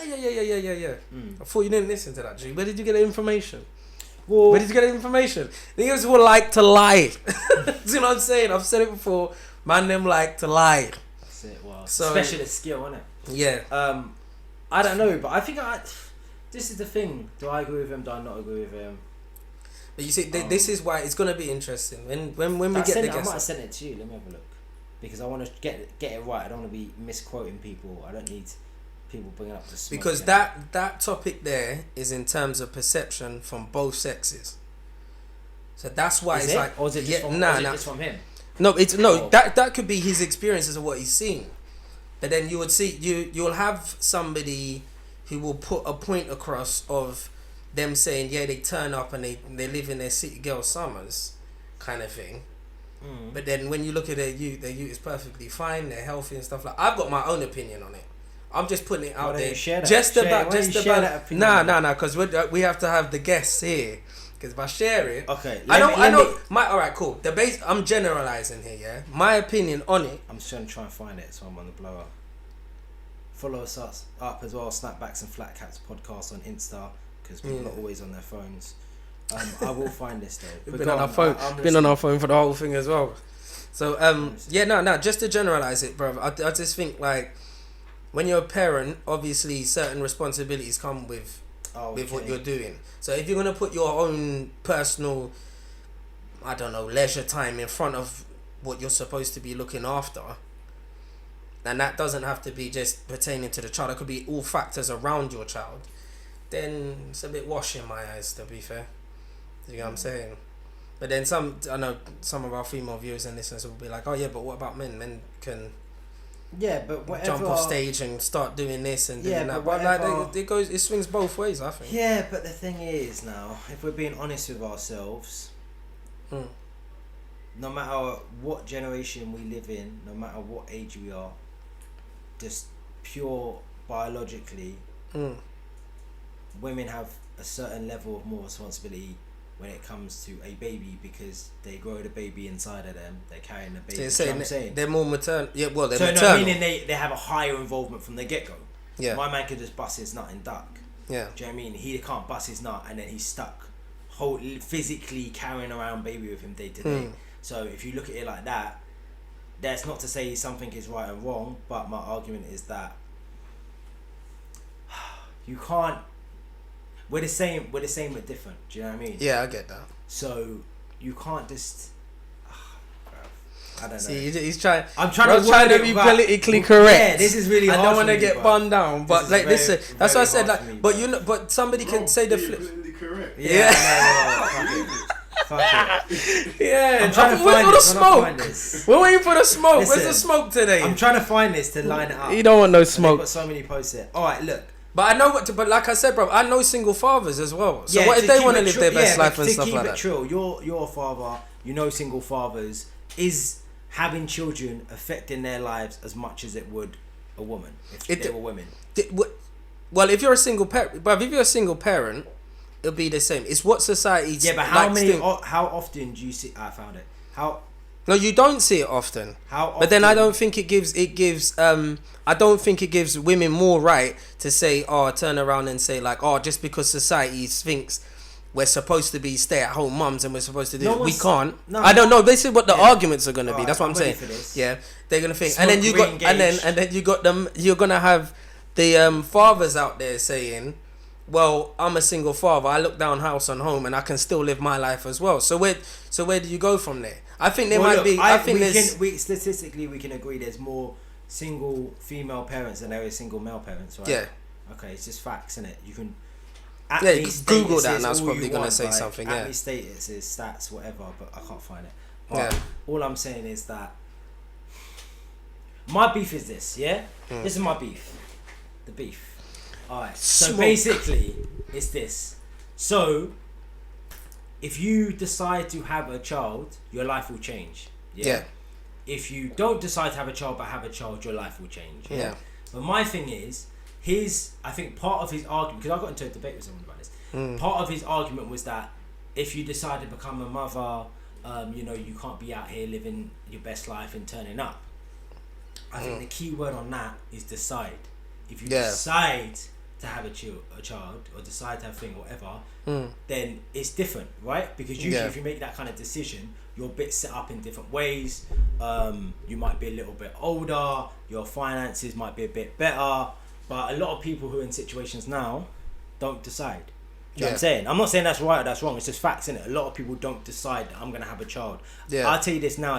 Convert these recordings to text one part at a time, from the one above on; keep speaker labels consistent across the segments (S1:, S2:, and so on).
S1: Yeah. I thought you didn't listen to that, G. Where did you get the information?
S2: Well,
S1: Where did you get the information? Niggas will like to lie. Do you know what I'm saying? I've said it before. Man, them like to lie.
S2: That's it. Well,
S1: So,
S2: specialist skill, isn't it?
S1: Yeah.
S2: I don't know, but I think this is the thing. Do I agree with him? Do I not agree with him?
S1: But you see, this is why it's gonna be interesting when we get the guests.
S2: I might have sent it to you. Let me have a look, because I want to get it right. I don't want to be misquoting people. I don't need people bringing up the smoke.
S1: Because that topic there is in terms of perception from both sexes. So that's why it's like,
S2: or is it just from, just from him?
S1: No, that could be his experiences of what he's seen. But then you would see you'll have somebody who will put a point across of them saying, yeah, they turn up and they live in their city girl summers kind of thing. But then when you look at their youth is perfectly fine, they're healthy and stuff like. I've got my own opinion on it. I'm just putting it out there. Just about, nah, because we have to have the guests here. Because if I share it,
S2: okay,
S1: I know. All right, cool. I'm generalizing here. Yeah, my opinion on it.
S2: I'm just gonna try and find it, so I'm on the blower. Follow us up as well. Snapbacks and Flatcaps podcast on Insta, because people are always on their phones. I will find this though.
S1: We've been on our phone. Been on our phone for the whole thing as well. So just to generalize it, bro. I just think like when you're a parent, obviously certain responsibilities come with what you're doing. So if you're gonna put your own personal, I don't know, leisure time in front of what you're supposed to be looking after, and that doesn't have to be just pertaining to the child, it could be all factors around your child, then it's a bit wash in my eyes, to be fair. You know what I'm saying? But then I know some of our female viewers and listeners will be like, oh yeah, but what about men? Men can
S2: but whatever,
S1: jump off stage and start doing this and doing that.
S2: But
S1: like it swings both ways, I think.
S2: Yeah, but the thing is now, if we're being honest with ourselves, no matter what generation we live in, no matter what age we are, just pure biologically, women have a certain level of more responsibility when it comes to a baby, because they grow the baby inside of them, they're carrying the baby. So
S1: you're saying,
S2: I'm saying
S1: they're more maternal. Yeah, well, they're
S2: so
S1: maternal.
S2: No, meaning they have a higher involvement from the get-go.
S1: Yeah.
S2: My man could just bust his nut and duck.
S1: Yeah.
S2: Do you know what I mean? He can't bust his nut and then he's stuck physically carrying around baby with him day to day. So if you look at it like that, that's not to say something is right and wrong, but my argument is that you can't. We're the same but different. Do you know what I mean?
S1: Yeah, I get that.
S2: So you can't just. I don't know.
S1: See, he's trying.
S2: I'm trying to
S1: be politically correct.
S2: Yeah, this is really hard.
S1: I don't want to get bun down, but like listen, that's why I said like.
S2: Me,
S1: but somebody can say the flip.
S3: Correct.
S1: Yeah.
S2: Fuck it.
S1: Yeah.
S2: I'm trying to find
S1: the smoke. We're waiting for the smoke.
S2: Listen,
S1: where's the smoke today?
S2: I'm trying to find this to line it up.
S1: You don't want no smoke.
S2: They've got so many posts here. All right, look.
S1: But I know but like I said, bro, I know single fathers as well. So what if they want to live their best life and stuff like that?
S2: To keep it true, you're a father. You know, single fathers, is having children affecting their lives as much as it would a woman if they were women?
S1: Well, if you're a single parent, it'll be the same. It's what society.
S2: Yeah, but how often do you see? I found it.
S1: No, you don't see it often.
S2: How often?
S1: But then I don't think it gives I don't think it gives women more right to say, turn around and say like, just because society thinks we're supposed to be stay-at-home mums and we're supposed to do it, we can't. No, I don't know. This is what the arguments are going to be. That's what I'm saying. Yeah, they're going to think, and then you got them. You're going to have the fathers out there saying, well, I'm a single father. I look down house and home, and I can still live my life as well. So where do you go from there? I think there might be. I think
S2: statistically we can agree there's more single female parents than there is single male parents, right?
S1: Yeah.
S2: Okay, it's just facts, isn't it? You can.
S1: You can Google that, and I was probably gonna say something. Yeah.
S2: Status is stats, whatever, but I can't find it. But all I'm saying is that my beef is this. Yeah. This is my beef. The beef. Alright, so basically it's this. So if you decide to have a child, your life will change. Yeah. If you don't decide to have a child but have a child, your life will change. Yeah. But my thing is, I think part of his argument, because I got into a debate with someone about this, part of his argument was that if you decide to become a mother, you can't be out here living your best life and turning up. I think the key word on that is decide. If you decide to have a child or decide to have a thing or whatever, then it's different, right? Because usually if you make that kind of decision, you're a bit set up in different ways. You might be a little bit older, your finances might be a bit better, but a lot of people who are in situations now don't decide. Do you know what I'm saying? I'm not saying that's right or that's wrong, it's just facts, innit? A lot of people don't decide that I'm going to have a child. I'll tell you this now,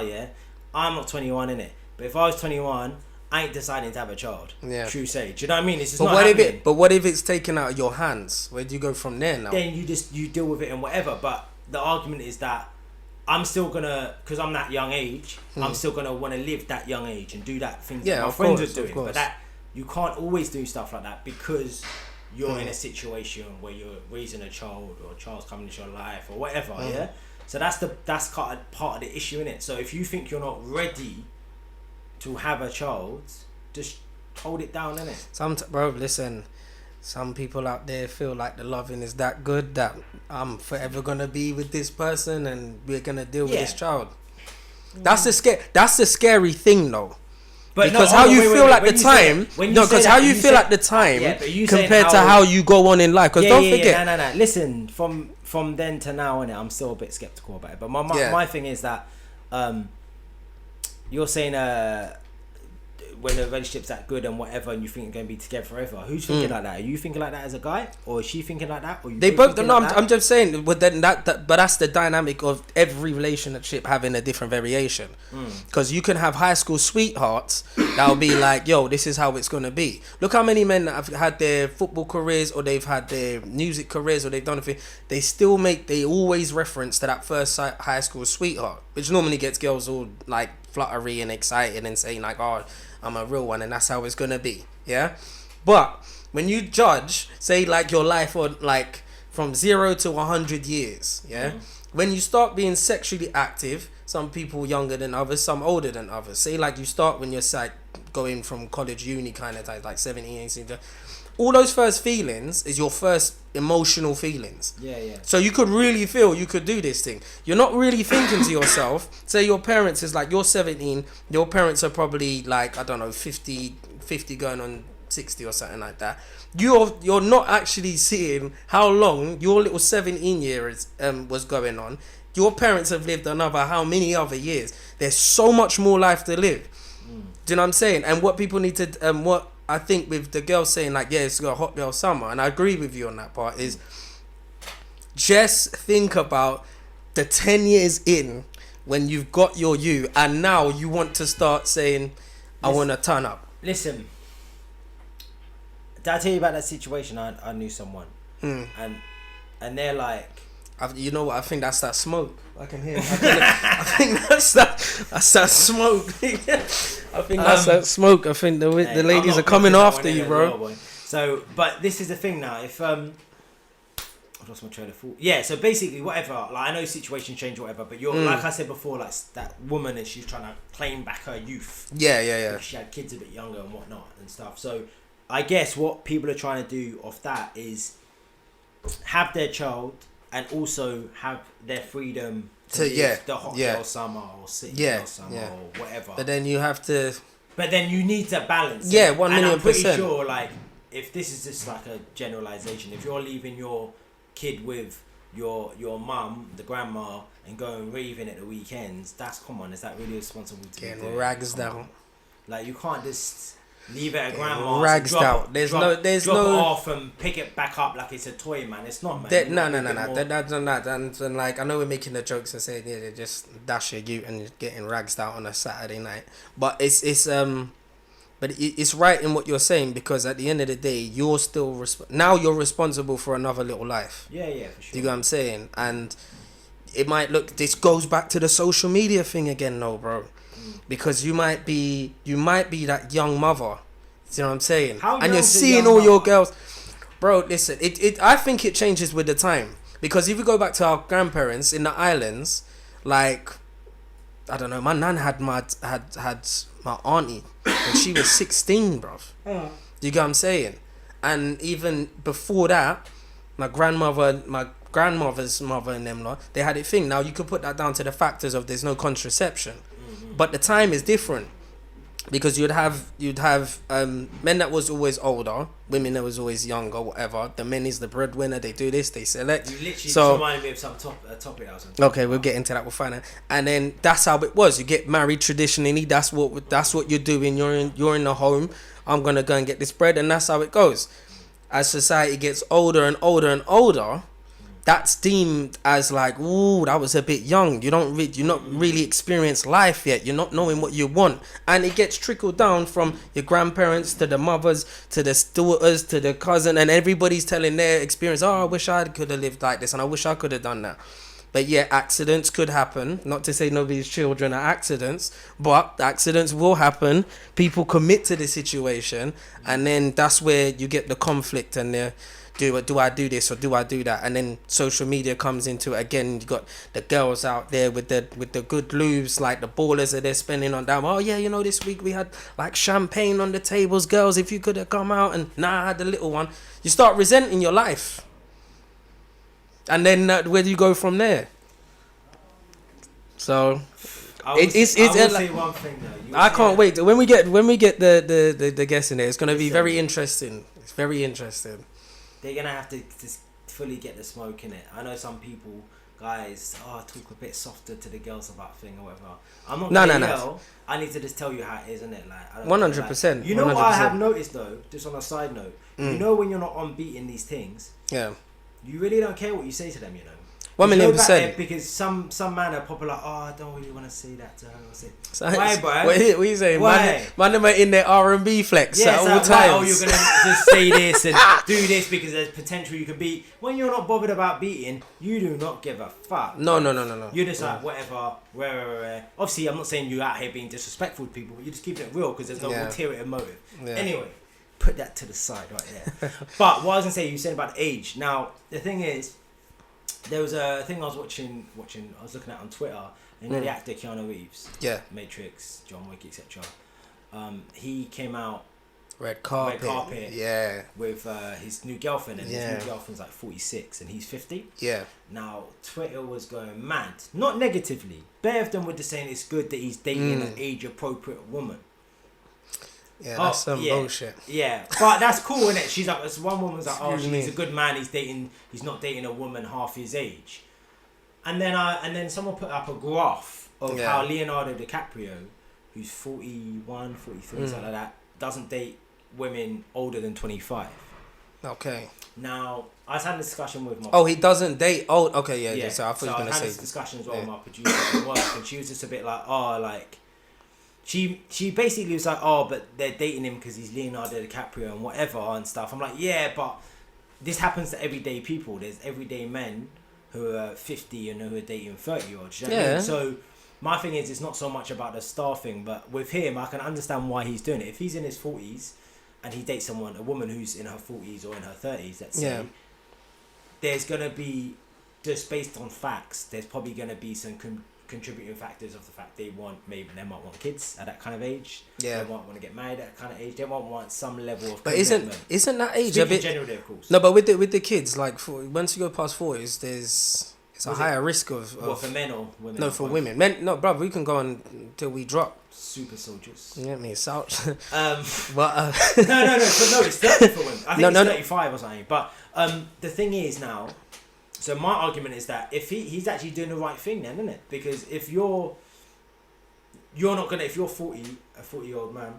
S2: I'm not 21, innit? But if I was 21, I ain't deciding to have a child. True say. Do you know what I mean? It's just not happening.
S1: But what if it's taken out of your hands? Where do you go from there now?
S2: Then you deal with it and whatever. But the argument is that I'm still gonna, because I'm that young age, I'm still gonna want to live that young age and do that things that my friends are doing. But that you can't always do stuff like that because you're in a situation where you're raising a child or a child's coming into your life or whatever. So that's part of the issue, innit? So if you think you're not ready to have a child, just hold it down, innit?
S1: Bro, listen, some people out there feel like the loving is that good that I'm forever gonna be with this person and we're gonna deal with this child. That's the scary thing, though. But because how you feel at the time, because how you feel at the time compared to how you go on in life. Because don't forget.
S2: No. Listen, from then to now, innit, I'm still a bit skeptical about it. But my thing is that you're saying when the relationship's that good and whatever, and you think you're going to be together forever. Who's thinking like that? Are you thinking like that as a guy, or is she thinking like that? Or you
S1: they both. No, I'm just saying. But then but that's the dynamic of every relationship having a different variation. Because you can have high school sweethearts that'll be like, "Yo, this is how it's going to be." Look how many men that have had their football careers, or they've had their music careers, or they've done a thing. They always reference to that first high school sweetheart, which normally gets girls all like fluttery and excited and saying like, "Oh, I'm a real one," and that's how it's gonna be. But when you judge, say like your life or like from 0 to 100 years, when you start being sexually active, some people younger than others, some older than others. Say like you start when you're like going from college, uni kind of time, like 17, 18. All those first feelings is your first emotional feelings. So you could really feel you could do this thing. You're not really thinking to yourself. Say your parents is like, you're 17. Your parents are probably like, I don't know, 50 going on 60 or something like that. You're not actually seeing how long your little 17 years was going on. Your parents have lived another how many other years. There's so much more life to live. Do you know what I'm saying? And what people need to what I think with the girl saying like, it's got a hot girl summer, and I agree with you on that part, is just think about the 10 years in when you've got your and now you want to start saying, I want to turn up.
S2: Listen, did I tell you about that situation? I knew someone and they're like,
S1: you know what? I think that's that smoke. I can hear. I think that's that smoke. I think that's that smoke. I think the ladies are coming after you, bro.
S2: Well, so, but this is the thing now. If I've lost my train of thought. Yeah. So basically, whatever. Like I know situations change, or whatever. But you're like I said before, like that woman, and she's trying to claim back her youth.
S1: Yeah.
S2: She had kids a bit younger and whatnot and stuff. So I guess what people are trying to do off that is have their child and also have their freedom to live the hot girl summer or city girl summer or whatever.
S1: But then you have to.
S2: But then you need to balance.
S1: 1,000,000%.
S2: And I'm pretty sure, like, if this is just like a generalization, if you're leaving your kid with your mum, the grandma, and going raving at the weekends, come on, is that really responsible to
S1: get
S2: be
S1: rags down?
S2: Like, you can't just leave it at grandma's.
S1: Rags down. There's
S2: drop
S1: no.
S2: it off and pick it back up like it's a toy, man. It's not, man.
S1: No. And like, I know we're making the jokes and saying, they just dash your ute and getting rags out on a Saturday night. But it's right in what you're saying, because at the end of the day, you're still now you're responsible for another little life.
S2: Yeah, for sure.
S1: Do you know what I'm saying? And it might look. This goes back to the social media thing again, though, bro. Because you might be that young mother, you know what I'm saying? And you're seeing all your girls, bro. Listen, I think it changes with the time, because if you go back to our grandparents in the islands, like, I don't know, my nan had my auntie when she was 16, bro. Do you get what I'm saying? And even before that, my grandmother's mother and them lot, they had a thing. Now you could put that down to the factors of there's no contraception. But the time is different. because you'd have men that was always older, women that was always younger, whatever. The men is the breadwinner. They do this, they select.
S2: You literally
S1: So
S2: reminded me of some topic I was on.
S1: okay, we'll get into that. We'll find out. And then that's how it was. You get married traditionally. That's what you're doing. You're in the home. I'm gonna go and get this bread, and that's how it goes. As society gets older and older and older, that's deemed as like, ooh, that was a bit young. You're not really experienced life yet. You're not knowing what you want, and it gets trickled down from your grandparents to the mothers to the daughters to the cousin, and everybody's telling their experience. Oh, I wish I could have lived like this, and I wish I could have done that. But yeah, accidents could happen. Not to say nobody's children are accidents, but accidents will happen. People commit to the situation, and then that's where you get the conflict and the do I do this or do I do that? And then social media comes into it again. You got the girls out there with the good lubes, like the ballers that they're spending on them. Oh yeah, you know, this week we had like champagne on the tables. Girls, if you could have come out, and nah, I had the little one. You start resenting your life. And then where do you go from there? So
S2: I will say one thing though.
S1: I can't wait when we get the guests in there. It's gonna be very interesting. It's very interesting.
S2: They're gonna have to fully get the smoke in it. I know some people, guys, talk a bit softer to the girls about thing or whatever. I'm not gonna yell. I need to just tell you how it is, isn't it? Like
S1: 100%.
S2: You know 100%. What I have noticed though, just on a side note, you know when you're not on beat in these things,
S1: yeah,
S2: you really don't care what you say to them, you know.
S1: 1,000,000%.
S2: Because some man are probably like, I don't really want to say that to her.
S1: So
S2: why, bro?
S1: What are you saying? Man, them are in their R&B flex at all times.
S2: Oh, you're going to just say this and do this because there's potential you can beat. When you're not bothered about beating, you do not give a fuck.
S1: No.
S2: You're just like, whatever, where. Obviously, I'm not saying you're out here being disrespectful to people, but you're just keeping it real because there's no ulterior motive. Yeah. Anyway, put that to the side right there. But what I was going to say, you said about age. Now, the thing is, there was a thing I was watching. I was looking at on Twitter. You know the actor Keanu Reeves.
S1: Yeah.
S2: Matrix, John Wick, etc. He came out.
S1: Red carpet. Yeah.
S2: With his new girlfriend, and his new girlfriend's like 46, and he's 50.
S1: Yeah.
S2: Now Twitter was going mad, not negatively. Bare of them were just saying it's good that he's dating an age-appropriate woman.
S1: Yeah, that's some bullshit.
S2: Yeah, but that's cool, isn't it? She's like, this one woman's like, he's a good man. He's not dating a woman half his age. And then someone put up a graph of how Leonardo DiCaprio, who's 41, 43, something like that, doesn't date women older than 25.
S1: Okay.
S2: Now, I was having a discussion with my...
S1: Oh, he doesn't date old... Okay, yeah. So I thought you were going to say...
S2: I had this discussion as well with my producer at work, and she was just a bit like, She basically was like, but they're dating him because he's Leonardo DiCaprio and whatever and stuff. I'm like, yeah, but this happens to everyday people. There's everyday men who are 50 and who are dating 30-year-olds. You know what I mean? So my thing is, it's not so much about the star thing, but with him, I can understand why he's doing it. If he's in his 40s and he dates a woman who's in her 40s or in her 30s, let's say, there's going to be, just based on facts, there's probably going to be some contributing factors of the fact they might want kids at that kind of age. Yeah. They might want to get married at that kind of age. They might want some level of commitment. But isn't that age a bit generally, of course?
S1: No, but with the kids, like once you go past 40s, it's a higher risk of for
S2: men or women?
S1: No, for women. Men, no, bro, we can go on until we drop.
S2: Super soldiers.
S1: You get me? So,
S2: but no, it's 30 for women. I think it's 35 or something. But the thing is now. So my argument is that if he's actually doing the right thing then, isn't it? Because if you're not gonna, if you're 40-year-old man,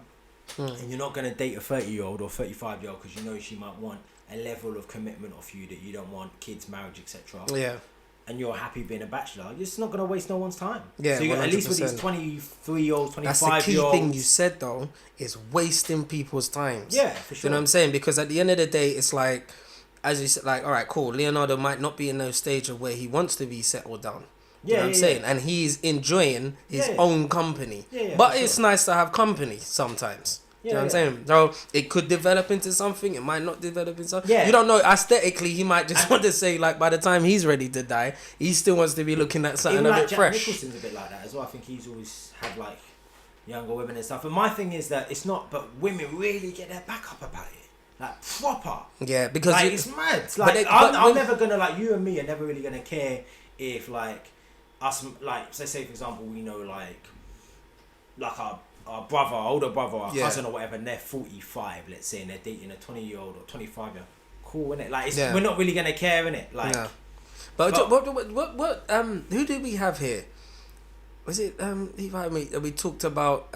S2: and you're not gonna date a 30-year-old or 35-year-old because you know she might want a level of commitment off you that you don't want, kids, marriage, etc.
S1: Yeah.
S2: And you're happy being a bachelor, you're just not gonna waste no one's time.
S1: Yeah.
S2: So you at least with these 23-year-olds, 25-year-olds.
S1: That's the key thing you said though, is wasting people's times.
S2: Yeah, for sure.
S1: You know what I'm saying? Because at the end of the day, it's like, as you said, like, all right, cool. Leonardo might not be in no stage of where he wants to be settled down. You know what I'm saying? And he's enjoying his own company. But it's nice to have company sometimes. You know what I'm saying? So it could develop into something. It might not develop into something. Yeah. You don't know. Aesthetically, he might just want to say, like, by the time he's ready to die, he still wants to be looking at something a bit
S2: Jack
S1: fresh.
S2: Nicholson's a bit like that as well. I think he's always had, like, younger women and stuff. And my thing is that it's not, but women really get their back up about it. Like, proper.
S1: Yeah, because...
S2: Like, it's mad. Like, I'm never going to, like, you and me are never really going to care if, like, us, like, say for example, we know, like our older brother, or
S1: Yeah.
S2: cousin or whatever, and they're 45, let's say, and they're dating a 20-year-old or 25-year-old. Cool, innit? Like,
S1: Yeah.
S2: we're not really gonna care, innit? Like,
S1: No. But what who do we have here? Was it he invited me? We talked about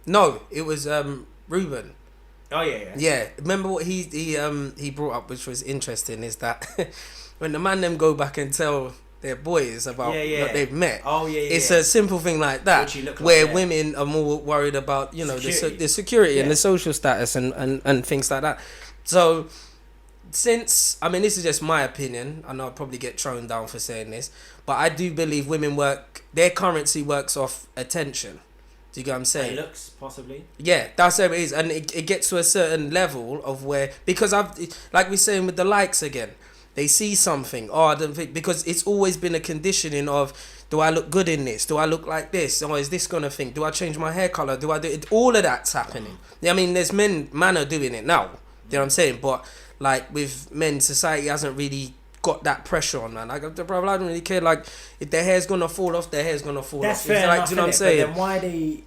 S1: no, it was Ruben.
S2: oh yeah.
S1: Yeah, remember what he brought up, which was interesting, is that when the man them go back and tell their boys about what they've met.
S2: Oh yeah.
S1: It's a simple thing like that, where women are more worried about the security and the social status and things like that. So, since this is just my opinion, I know I'll probably get thrown down for saying this, but I do believe women their currency works off attention. Do you get what I'm saying?
S2: Looks, possibly.
S1: Yeah, that's how it is, and it gets to a certain level of where, because like we're saying with the likes again, they see something. Oh, I don't think, because it's always been a conditioning of, do I look good in this? Do I look like this? Or is this gonna think? Do I change my hair color? Do I do it? All of that's happening. There's man are doing it now. You know what I'm saying? But like with men, society hasn't really got that pressure on, man. Like, bro, I don't really care. Like, if their hair's gonna fall off, their hair's gonna fall off.
S2: That's fair enough,
S1: do you know what I'm saying?
S2: But then why are they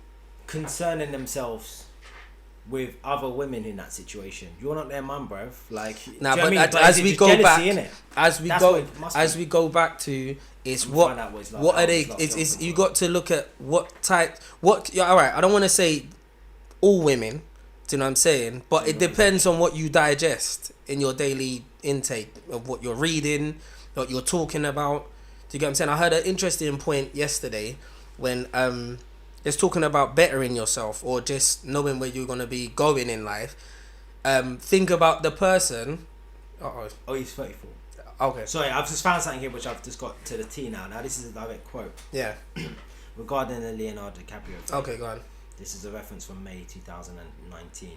S2: concerning themselves with other women in that situation? You're not their mum, bruv. Like,
S1: nah,
S2: but
S1: as we go back,
S2: innit?
S1: as we go back to, it's what are they? It's you got to look at what type. All right, I don't want to say all women. Do you know what I'm saying? But it depends on what you digest in your daily intake of what you're reading, what you're talking about. Do you get what I'm saying? I heard an interesting point yesterday when just talking about bettering yourself or just knowing where you're gonna be going in life. Think about the person.
S2: Oh, he's 34.
S1: Okay.
S2: Sorry, I've just found something here which I've just got to the T now. Now this is a direct quote.
S1: Yeah.
S2: Regarding the Leonardo DiCaprio thing.
S1: Okay, go on.
S2: This is a reference from May 2019.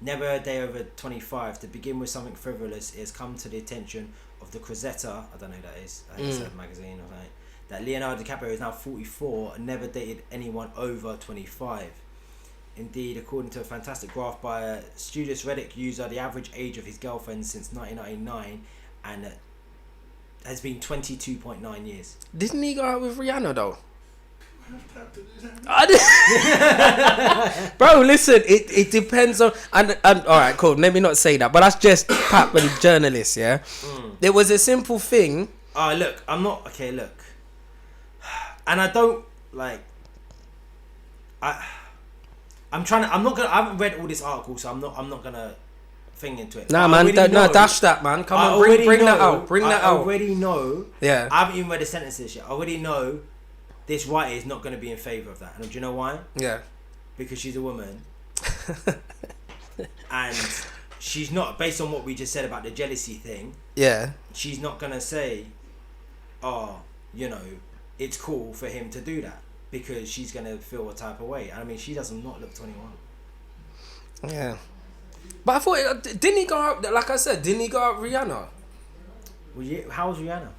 S2: Never a day over 25. To begin with something frivolous, it has come to the attention of the Crozetta, I don't know who that is, I think it's a magazine or something, that Leonardo DiCaprio is now 44 and never dated anyone over 25. Indeed, according to a fantastic graph by a studious Reddit user, the average age of his girlfriend since 1999 and has been 22.9 years.
S1: Didn't he go out with Rihanna though? Bro, listen, it depends on and all right, cool. Let me not say that, but that's just Pap and journalists. Yeah, There was a simple thing.
S2: Look, I'm not okay. Look, and I don't like. I'm trying to. I'm not gonna. I haven't read all this article, so I'm not gonna thing into it.
S1: Nah, man, dash that, man. Come on, bring that out. Bring that out.
S2: I already know.
S1: Yeah.
S2: I haven't even read the sentences yet. I already know. This writer is not going to be in favour of that. And do you know why?
S1: Yeah.
S2: Because she's a woman. And she's not, based on what we just said about the jealousy thing.
S1: Yeah.
S2: She's not going to say, it's cool for him to do that. Because she's going to feel a type of way. And she does not look 21.
S1: Yeah. But I thought, didn't he go out, like I said, didn't he go out with Rihanna?
S2: Well, how was Rihanna?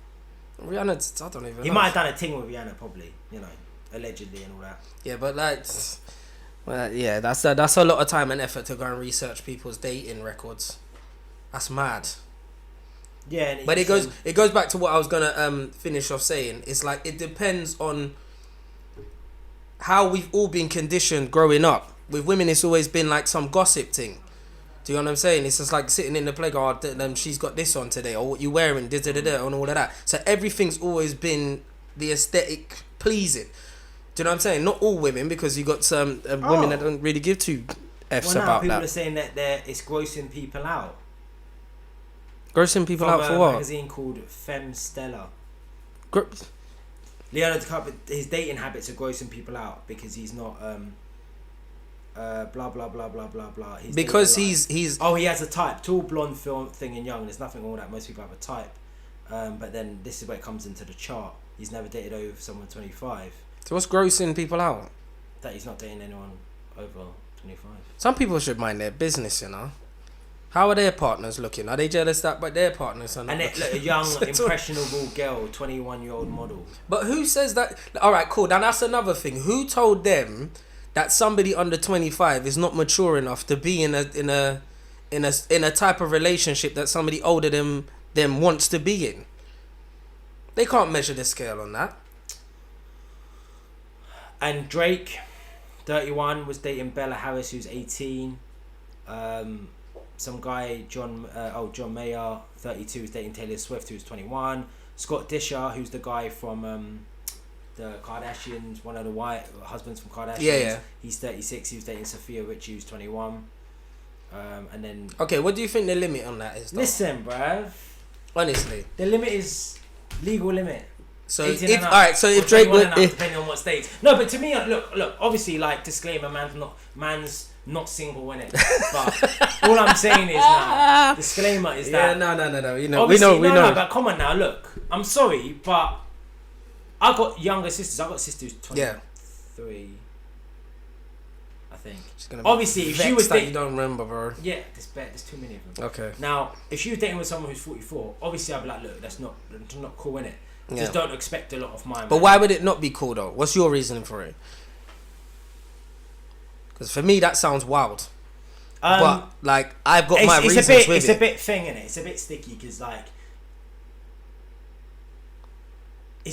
S1: Rihanna, I don't even know.
S2: He might have done a thing with Rihanna, probably, allegedly and all that.
S1: Yeah, but that's a lot of time and effort to go and research people's dating records. That's mad.
S2: Yeah,
S1: but it goes back to what I was gonna finish off saying. It's like it depends on how we've all been conditioned growing up. With women, it's always been like some gossip thing. Do you know what I'm saying? It's just like sitting in the playground, she's got this on today, or what you wearing, and all of that. So everything's always been the aesthetic pleasing. Do you know what I'm saying? Not all women, because you got some women that don't really give two F's about
S2: people
S1: that.
S2: Are saying that it's grossing people out.
S1: Grossing people out for what?
S2: From a magazine called Femme Stella. Leonardo DiCaprio, his dating habits are grossing people out because he's not... blah blah blah blah blah blah.
S1: Because he
S2: has a type, tall, blonde, thin and young. There's nothing wrong with that. Most people have a type, but then this is where it comes into the chart. He's never dated over someone 25.
S1: So what's grossing people out?
S2: That he's not dating anyone over 25.
S1: Some people should mind their business, How are their partners looking? Are they jealous that but their partners are not?
S2: And a young, impressionable girl, 21-year-old model.
S1: But who says that? All right, cool. Now that's another thing. Who told them that somebody under 25 is not mature enough to be in a type of relationship that somebody older than them wants to be in? They can't measure the scale on that.
S2: And Drake, 31 was dating Bella Harris, who's 18. Some guy, John Mayer, 32, was dating Taylor Swift, who's 21. Scott Disher, who's the guy from the Kardashians, one of the white husbands from Kardashians.
S1: Yeah.
S2: He's 36. He was dating Sophia Richie, who's 21. And then...
S1: Okay, what do you think the limit on that is, though?
S2: Listen, bruv.
S1: Honestly.
S2: The limit is legal limit.
S1: So if Drake would...
S2: Depending on what state. No, but to me, look, obviously, like, disclaimer, man's not single, innit? But all I'm saying is now, disclaimer is that...
S1: Yeah, no. You know, we know.
S2: No, but come on now, look. I'm sorry, but I got younger sisters. I got sisters 23, I think. Obviously, if she was dating...
S1: you don't remember, bro.
S2: Yeah, there's too many of them.
S1: Okay.
S2: Now, if she was dating with someone who's 44, obviously I'd be like, look, that's not cool, innit? Just don't expect a lot of mine.
S1: But why would it not be cool, though? What's your reasoning for it? Because for me, that sounds wild. But, like, I've got my reasons with it.
S2: It's a bit thing, innit? It's a bit sticky, because, like...
S1: Do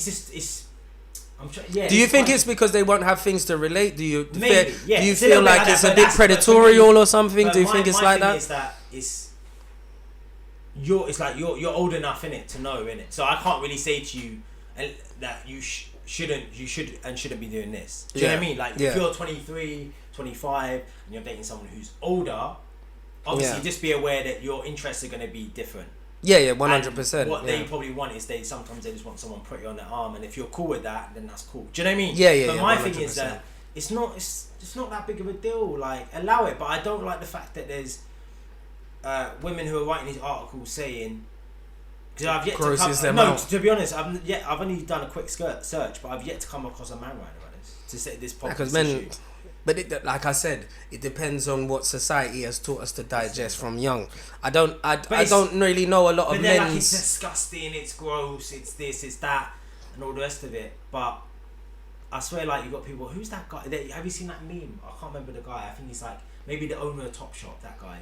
S1: you think it's because they won't have things to relate? Do you
S2: Maybe,
S1: feel like it's a bit predatorial or something? Do you think it's like that?
S2: Is that you're old enough in to know So I can't really say to you that you shouldn't be doing this. Do you know what I mean? Like if you're 23, 25 and you're dating someone who's older, obviously just be aware that your interests are going to be different.
S1: Yeah, 100%.
S2: What they probably want is sometimes they just want someone pretty on their arm, and if you're cool with that, then that's cool. Do you know what I mean?
S1: Yeah.
S2: But my
S1: 100%.
S2: thing is that it's not that big of a deal. Like, allow it. But I don't like the fact that there's women who are writing these articles saying, because I've yet to be honest, I've only done a quick search, but I've yet to come across a man writing about this to say this podcast issue.
S1: But like I said, it depends on what society has taught us to digest from young. I don't really know a lot of men.
S2: Like, it's disgusting, it's gross, it's this, it's that, and all the rest of it. But I swear, like, you got people. Who's that guy? Have you seen that meme? I can't remember the guy. I think he's like maybe the owner of Topshop. That guy,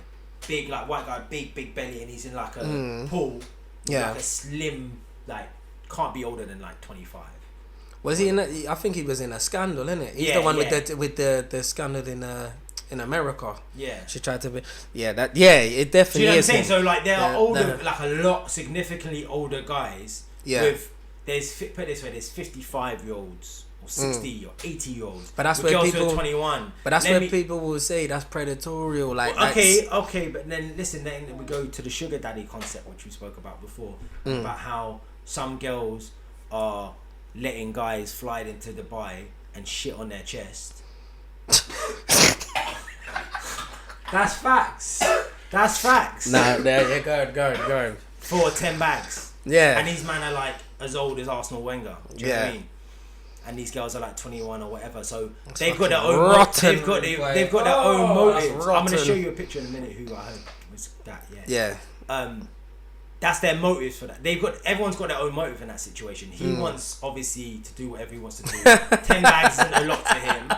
S2: big like white guy, big belly, and he's in like a pool. Yeah, like a slim, like can't be older than like 25.
S1: Was he in? I think he was in a Scandal, innit? He's the one with the scandal in America.
S2: Yeah,
S1: she tried to be. It definitely.
S2: Do you know what I'm saying? So like there are older, like a lot significantly older guys. Yeah. There's 55-year-olds or 60 or 80-year-olds.
S1: But that's where people
S2: 21.
S1: But that's where people will say that's predatorial. Like
S2: okay, but then listen. Then we go to the sugar daddy concept, which we spoke about before, about how some girls are letting guys fly into Dubai and shit on their chest. That's facts.
S1: Nah, go.
S2: For 10 bags.
S1: Yeah.
S2: And these men are like as old as Arsenal Wenger. Do you know what I mean? And these girls are like 21 or whatever. So they've got their own. They've got their own motives. I'm gonna show you a picture in a minute. Who I heard was that. Yeah. That's their motives for that. Everyone's got their own motive in that situation. He wants obviously to do whatever he wants to do. 10 bags isn't a lot to him.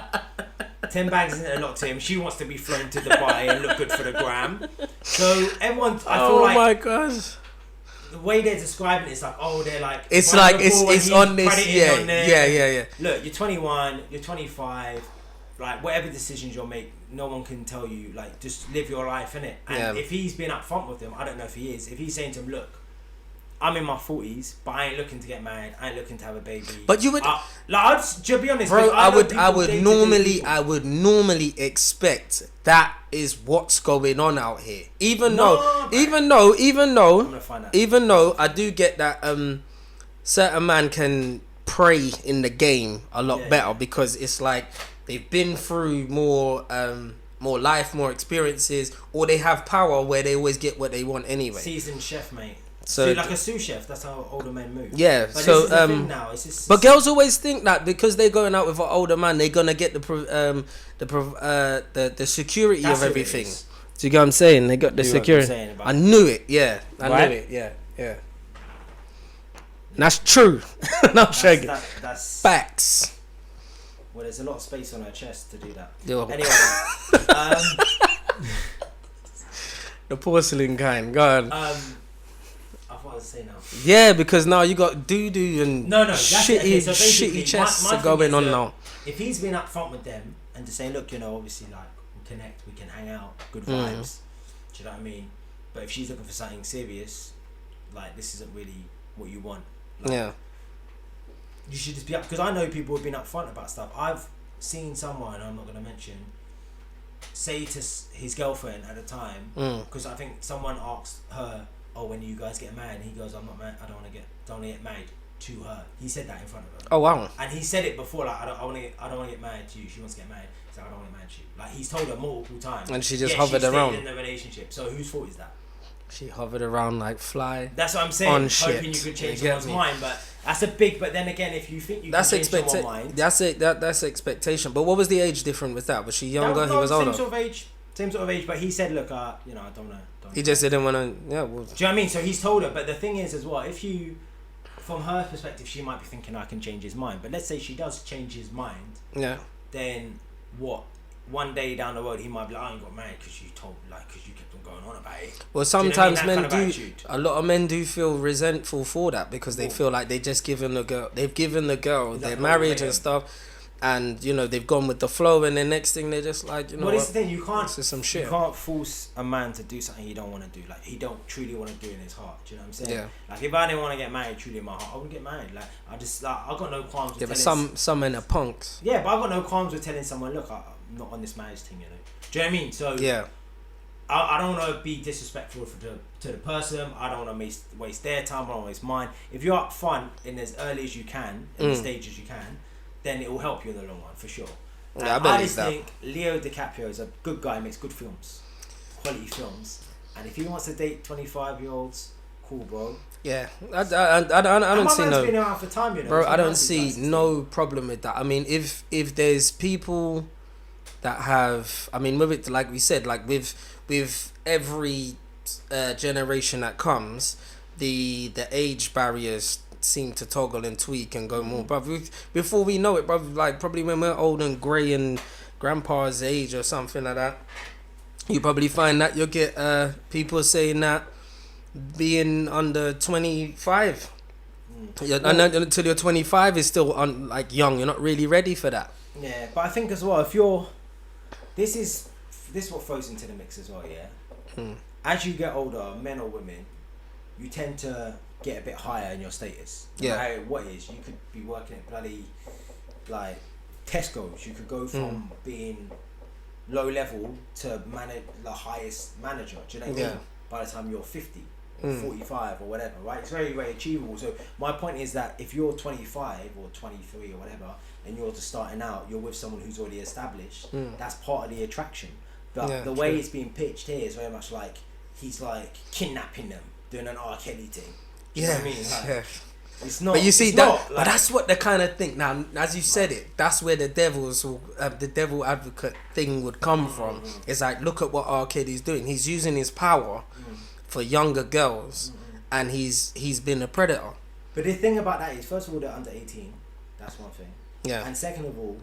S2: 10 bags isn't a lot to him. She wants to be flown to Dubai and look good for the gram. So everyone, I feel like. Oh my gosh. The way they're describing it is like, they're like.
S1: It's like it's on this. Yeah.
S2: Look, you're 21. You're 25. Like whatever decisions you'll make, no one can tell you. Like just live your life, innit? And if he's being upfront with them, I don't know if he is. If he's saying to him, look, I'm in my 40s, but I ain't looking to get married. I ain't looking to have a baby.
S1: But you would,
S2: to be honest,
S1: bro. I would normally expect that is what's going on out here. Even though, I do get that certain man can prey in the game a lot better because it's like. They've been through more life, more experiences, or they have power where they always get what they want anyway.
S2: Seasoned chef, mate. So like a sous chef, that's how older men move.
S1: Yeah. But so this is the thing now. But girls always think that because they're going out with an older man, they're gonna get the security of everything. Do you get what I'm saying? They got the security. I knew it. Yeah, I knew it. Yeah. And that's true. That's facts.
S2: Well, there's a lot of space on her chest to do that.
S1: Anyway, the porcelain kind. Go on.
S2: I thought I was saying now.
S1: Yeah, because now you got doo-doo and shitty chests going on now.
S2: If he's been upfront with them and just saying, look, obviously, like, we connect, we can hang out, good vibes. Do you know what I mean? But if she's looking for something serious, like, this isn't really what you want. Like, you should just be up, because I know people have been upfront about stuff. I've seen someone, I'm not going to mention, say to his girlfriend at the time, because I think someone asked her, oh, when you guys get married, and he goes, I'm not married, I don't want to get married to her. He said that in front of her.
S1: Oh wow.
S2: And he said it before, like, I don't want to get married to you. She wants to get married. He's like, I don't want to get married to you. Like, he's told her multiple times.
S1: And she just hovered around
S2: in the relationship. So whose fault is that?
S1: She hovered around like fly.
S2: That's what I'm saying.
S1: On
S2: hoping
S1: shit.
S2: You could change someone's mind, but that's a big. But then again, if you think you can change someone's mind,
S1: that's expectation. But what was the age difference with that? Was she younger? He was older.
S2: Same sort of age. But he said, look, I don't know.
S1: He just didn't want to. Yeah. Well.
S2: Do you know what I mean? So he's told her. But the thing is, as well, if you, from her perspective, she might be thinking I can change his mind. But let's say she does change his mind.
S1: Yeah.
S2: Then what? One day down the road, he might be like, I ain't got married because you kept on going on about it.
S1: Well, sometimes
S2: men
S1: a lot of men do feel resentful for that because they feel like they've given the girl their marriage and stuff, and they've gone with the flow, and then next thing they're just like,
S2: well, this is the thing, you can't.
S1: This is some shit.
S2: You can't force a man to do something he don't want to do. Like, he don't truly want to do in his heart. Do you know what I'm saying?
S1: Yeah.
S2: Like, if I didn't want to get married truly in my heart, I wouldn't get married. Like, I got no qualms with
S1: telling. But some men are punks.
S2: Yeah, but I got no qualms with telling someone, look, I'm not on this marriage thing. Do you know what I mean? So
S1: yeah.
S2: I don't want to be disrespectful to the person. I don't want to waste their time. I don't want to waste mine. If you're up front in as early as you can, in the stages you can, then it will help you in the long run, for sure.
S1: Yeah,
S2: I just think Leo DiCaprio is a good guy, makes good films, quality films. And if he wants to date 25-year-olds, cool, bro.
S1: Yeah, I don't see no.
S2: Been around for time,
S1: bro, I don't see no problem with that. I mean, if there's people that have, I mean, with it, like we said, like with every generation that comes, the age barriers seem to toggle and tweak and go more. But before we know it, bro, like probably when we're old and grey and grandpa's age or something like that, you probably find that you'll get people saying that being under 25, until you're 25 is still like young. You're not really ready for that.
S2: Yeah, but I think as well, if you're, this is what throws into the mix as well. Yeah, as you get older, men or women, you tend to get a bit higher in your status. No matter what it is, you could be working at bloody like Tesco's. You could go from being low level to manage the highest manager. Do you know what I mean? By the time you're 50 or 45 or whatever, right? It's very, very achievable. So my point is that if you're 25 or 23 or whatever, and you're just starting out, you're with someone who's already established. That's part of the attraction. But the way it's being pitched here is very much like he's like kidnapping them, doing an R. Kelly thing. Do you know what I mean? Like, it's not.
S1: But you see that, but that's what the kind of thing. Now, as you said it, that's where the devil advocate thing would come from. It's like, look at what R. Kelly's doing. He's using his power for younger girls, and he's been a predator.
S2: But the thing about that is, first of all, they're under 18. That's one thing.
S1: Yeah.
S2: And second of all,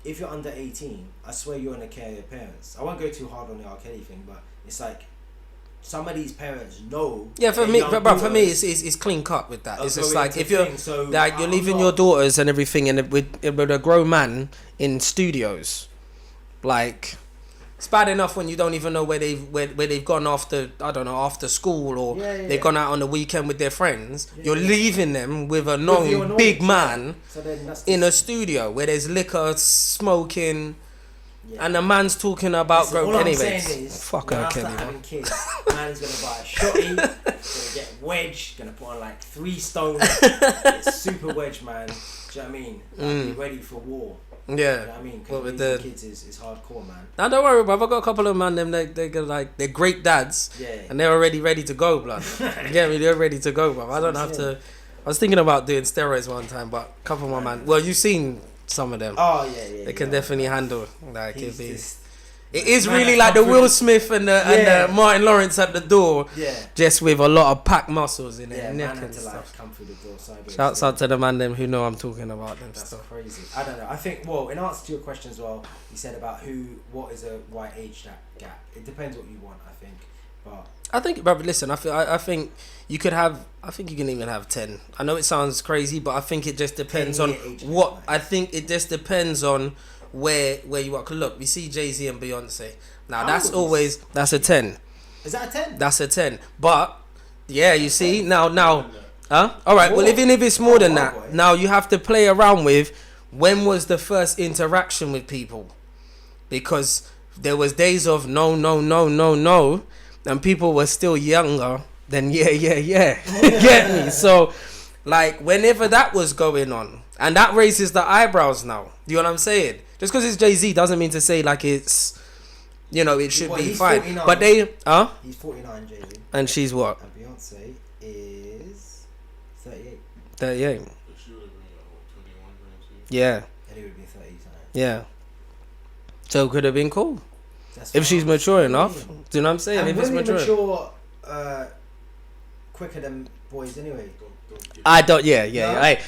S2: if you're under 18, I swear you're in the care of your parents. I won't go too hard on the R. Kelly thing, but it's like some of these parents know.
S1: Yeah, for me, it's clean cut with that. It's just like if you're you're leaving your daughters and everything, and with a grown man in studios, like. It's bad enough when you don't even know where they've gone after, I don't know, after school, or they've gone out on the weekend with their friends. You're leaving them with a known big man in a studio where there's liquor, smoking, and the man's talking about fuck her, Kelly.
S2: Having kids, man's gonna buy a shotty, gonna get wedge, gonna put on like 3 stones, it's super wedge, man. Do you know what I mean? Like, be ready for war.
S1: Yeah,
S2: you know what I mean, because with the kids is hardcore, man.
S1: Now don't worry, bro. I've got a couple of man. They're great dads, and they're already ready to go, blood. Yeah, they're ready to go, bro. I don't have to. I was thinking about doing steroids one time, but a couple of my man. Well, you've seen some of them.
S2: Oh yeah.
S1: They can definitely handle. Like it is really like the Will Smith and the Martin Lawrence at the door. Yeah. Just with a lot of packed muscles in their neck and stuff.
S2: Come through the door sideways.
S1: Shouts out to the man them who know I'm talking about them.
S2: That's
S1: stuff.
S2: Crazy. I don't know. I think, well, in answer to your question as well, you said about what is a right age gap. It depends what you want, I think. But
S1: I think, brother, listen, I think you could have. I think you can even have 10. I know it sounds crazy, but I think it just depends on what. I think it just depends on where you are. 'Cause look, we see Jay-Z and Beyonce. Now that's
S2: old
S1: that's a 10.
S2: Is that a 10?
S1: That's a 10. But yeah, you see now. Huh? All right. Well, even if it's more than that,
S2: boy.
S1: now you have to play around with when was the first interaction with people, because there was days of no, and people were still younger than yeah. Get me? So, like, whenever that was going on, and that raises the eyebrows now. Do you know what I'm saying? Just because it's Jay-Z doesn't mean to say like it's, it should be fine.
S2: 49.
S1: But
S2: He's 49, Jay-Z.
S1: And she's what?
S2: And Beyonce is 38.
S1: 38.
S3: But she would have been like, what, 21, 22?
S1: Yeah.
S2: And he would have been 30 times.
S1: Yeah. So it could have been cool.
S2: That's
S1: If she's
S2: fine.
S1: mature enough. Do you know what I'm saying?
S2: And
S1: if it's
S2: women
S1: mature.
S2: quicker than boys anyway.
S3: Don't give
S1: I don't, yeah.
S2: No?
S1: Hey,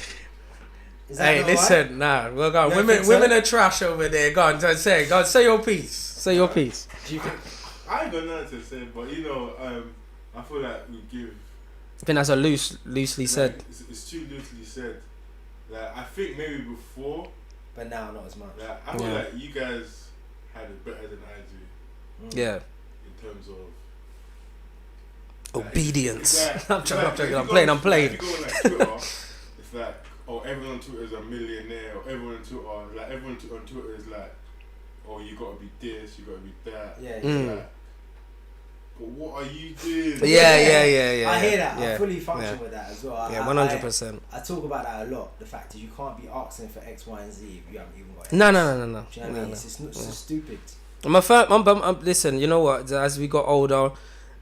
S2: Is that not
S1: listen, nah. Well, go on.
S2: You don't
S1: Women,
S2: think so?
S1: women are trash over there. Go on, say your piece. Say your piece.
S2: right? Do you think?
S3: I ain't got nothing to say, but I feel like we give.
S1: I think that's a loosely said.
S3: Like, it's too loosely said. Like, I think maybe before,
S2: But now, not as much.
S3: like, I feel
S1: Yeah.
S3: like you guys had it better than I do
S1: Yeah.
S3: in terms of
S1: Obedience.
S3: Like,
S1: I'm joking.
S3: if you
S1: I'm
S3: go
S1: playing.
S3: on-
S1: I'm playing.
S3: If you go on like Twitter, it's like, oh, everyone on Twitter is a millionaire, or everyone on Twitter, everyone on Twitter is like, oh, you gotta be this, you gotta be that.
S2: Yeah.
S1: Mm.
S3: Like, but what are you doing?
S1: Yeah.
S2: I hear that.
S1: Yeah.
S2: I fully function
S1: Yeah.
S2: with that as well.
S1: Yeah, 100%.
S2: I talk about that a lot. The fact is, you can't be asking for X, Y, and Z if you haven't even got it.
S1: No.
S2: Do you know what I mean? It's just not so stupid.
S1: Listen, you know what? As we got older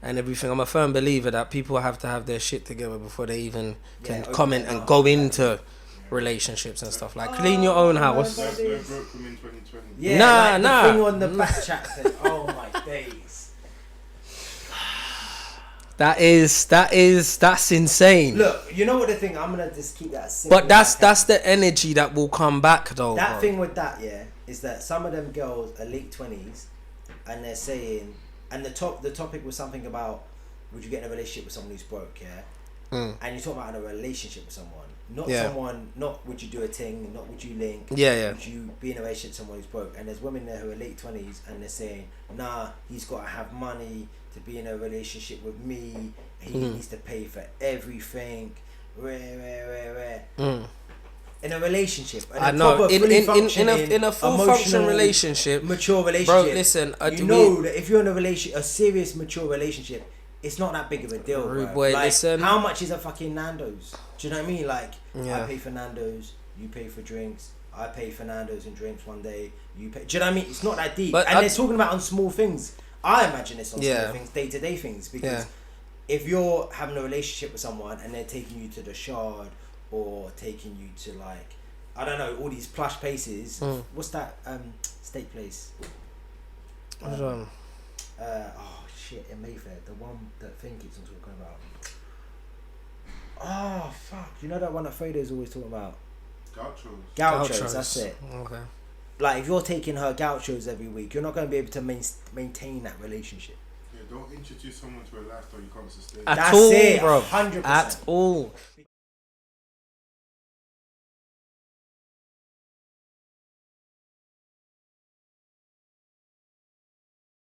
S1: and everything, I'm a firm believer that people have to have their shit together before they even can
S2: open
S1: comment
S2: it
S1: and
S2: up.
S1: go into relationships and stuff. Like, clean your own house.
S3: No broke them in 2020.
S2: Yeah,
S1: Nah.
S2: The thing on the back chat thing. Oh my days.
S1: That's insane.
S2: Look, you know what the thing? I'm gonna just keep that simple.
S1: But that's the energy that will come back though.
S2: that
S1: bro.
S2: thing with that, yeah, is that some of them girls are late 20s, and they're saying, and the topic was something about, would you get in a relationship with someone who's broke, yeah? And you talk about in a relationship with someone, not would you do a thing, not would you link, would you be in a relationship with someone who's broke? And there's women there who are late 20s and they're saying, nah, he's got to have money to be in a relationship with me, he needs to pay for everything, in a relationship,
S1: I know. In a full function relationship,
S2: mature relationship,
S1: bro. Listen,
S2: you know that if you're in a serious mature relationship, it's not that big of a deal, bro.
S1: Boy,
S2: like,
S1: listen.
S2: how much is a fucking Nando's? Do you know what I mean? Like,
S1: Yeah.
S2: I pay for Nando's, you pay for drinks. I pay for Nando's and drinks one day. You pay. Do you know what I mean? It's not that deep.
S1: But
S2: and they're talking about on small things. I imagine it's on
S1: Yeah.
S2: small things, day to day things, because
S1: Yeah.
S2: if you're having a relationship with someone and they're taking you to the Shard or taking you to, like, I don't know, all these plush places. What's that steak place? Oh shit, in Mayfair, the one that Finn keeps on talking about. Oh fuck, you know that one that Fredo's always talking about? Gauchos, that's it.
S1: Okay.
S2: Like, if you're taking her gauchos every week, you're not going to be able to maintain that relationship.
S3: Yeah, don't introduce someone to a lifestyle you can't sustain.
S1: At
S2: That's
S1: all,
S2: it,
S1: bro.
S2: 100%.
S1: At all.